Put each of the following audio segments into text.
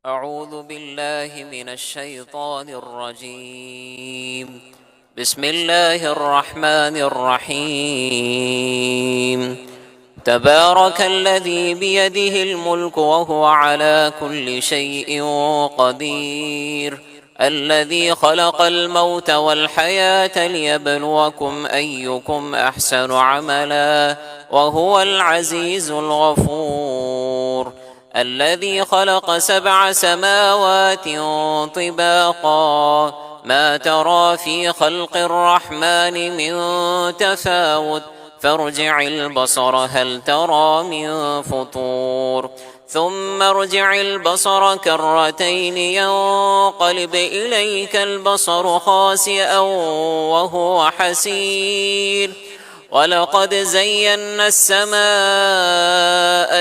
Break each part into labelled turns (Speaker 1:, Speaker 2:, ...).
Speaker 1: أعوذ بالله من الشيطان الرجيم. بسم الله الرحمن الرحيم. تبارك الذي بيده الملك وهو على كل شيء قدير، الذي خلق الموت والحياة ليبلوكم أيكم أحسن عملا وهو العزيز الغفور، الذي خلق 7 سماوات طباقا ما ترى في خلق الرحمن من تفاوت فارجع البصر هل ترى من فطور ثم ارجع البصر كرتين ينقلب إليك البصر خاسئا وهو حسير، ولقد زينا السماء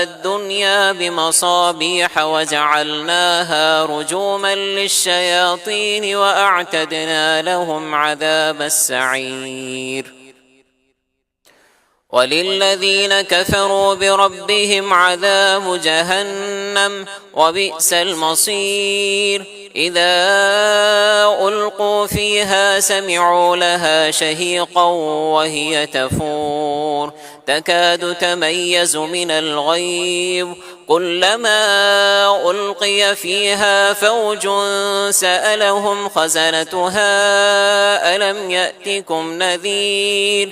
Speaker 1: الدنيا بمصابيح وجعلناها رجوما للشياطين وأعتدنا لهم عذاب السعير. وللذين كفروا بربهم عذاب جهنم وبئس المصير. إذا ألقوا فيها سمعوا لها شهيقا وهي تفور تكاد تميز من الغيظ، كلما ألقي فيها فوج سألهم خزنتها ألم يأتكم نذير،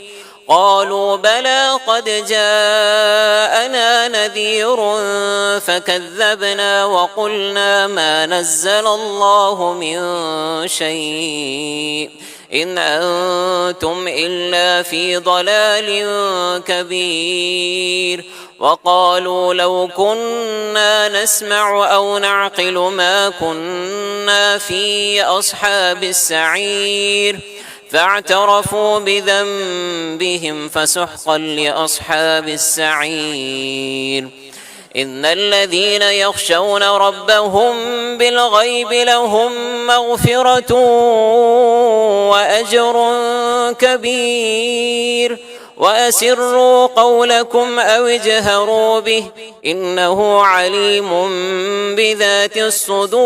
Speaker 1: قالوا بلى قد جاءنا نذير فكذبنا وقلنا ما نزل الله من شيء إن أنتم إلا في ضلال كبير. وقالوا لو كنا نسمع أو نعقل ما كنا في أصحاب السعير، فاعترفوا بذنبهم فسحقا لأصحاب السعير. إن الذين يخشون ربهم بالغيب لهم مغفرة وأجر كبير. وأسروا قولكم أو اجهروا به إنه عليم بذات الصدور.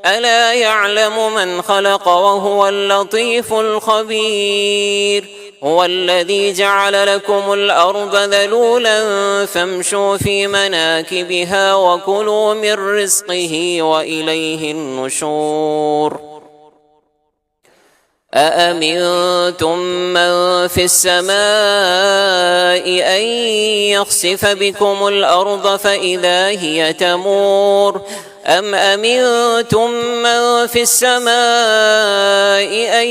Speaker 1: ألا يعلم من خلق وهو اللطيف الخبير. هو الذي جعل لكم الأرض ذلولا فامشوا في مناكبها وكلوا من رزقه وإليه النشور. أأمنتم من في السماء أن يخسف بكم الأرض فإذا هي تمور أم أمنتم من في السماء أن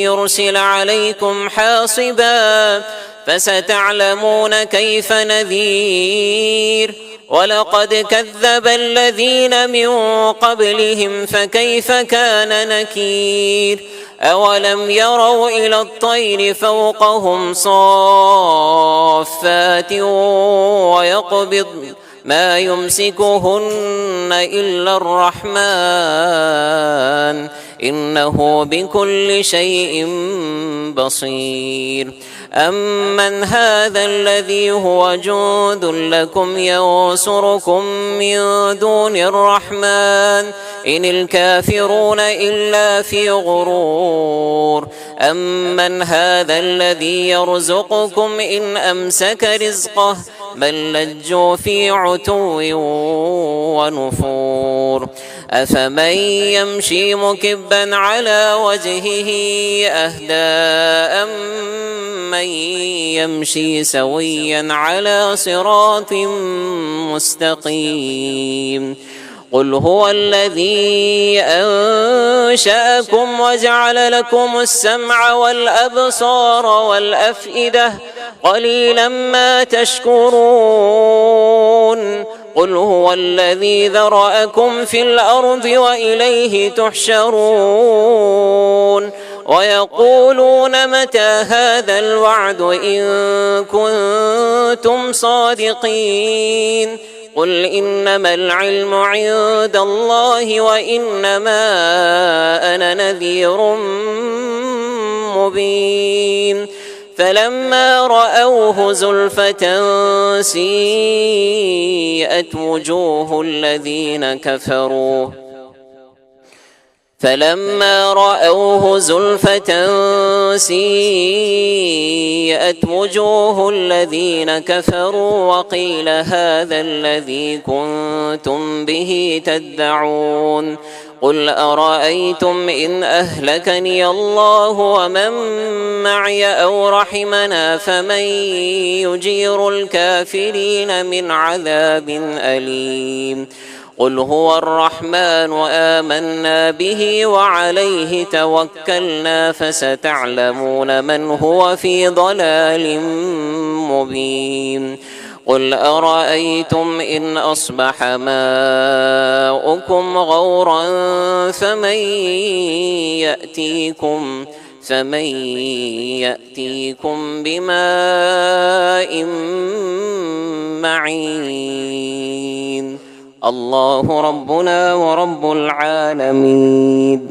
Speaker 1: يرسل عليكم حاصبا فستعلمون كيف نذير. ولقد كذب الذين من قبلهم فكيف كان نكير. أولم يروا إلى الطير فوقهم صافات ويقبضن ما يمسكهن إلا الرحمن إنه بكل شيء بصير. أمن هذا الذي هو جند لكم ينصركم من دون الرحمن إن الكافرون إلا في غرور. أمن هذا الذي يرزقكم إن أمسك رزقه بل لجوا في عتو ونفور. أفمن يمشي مكبا على وجهه أهدى أمن يمشي سويا على صراط مستقيم. قل هو الذي أنشأكم وجعل لكم السمع والأبصار والأفئدة قليلا ما تشكرون. قل هو الذي ذرأكم في الأرض وإليه تحشرون. ويقولون متى هذا الوعد إن كنتم صادقين. قل إنما العلم عند الله وإنما أنا نذير مبين. فلما رأوه زلفة سيئت وجوه الذين كفروا وقيل هذا الذي كنتم به تدعون قل أرأيتم إن أهلكني الله ومن معي أو رحمنا فمن يجير الكافرين من عذاب أليم قل هو الرحمن آمنا به وعليه توكلنا فستعلمون من هو في ضلال مبين قل أرأيتم إن أصبح ماؤكم غورا فمن يأتيكم بماء معين الله ربنا ورب العالمين.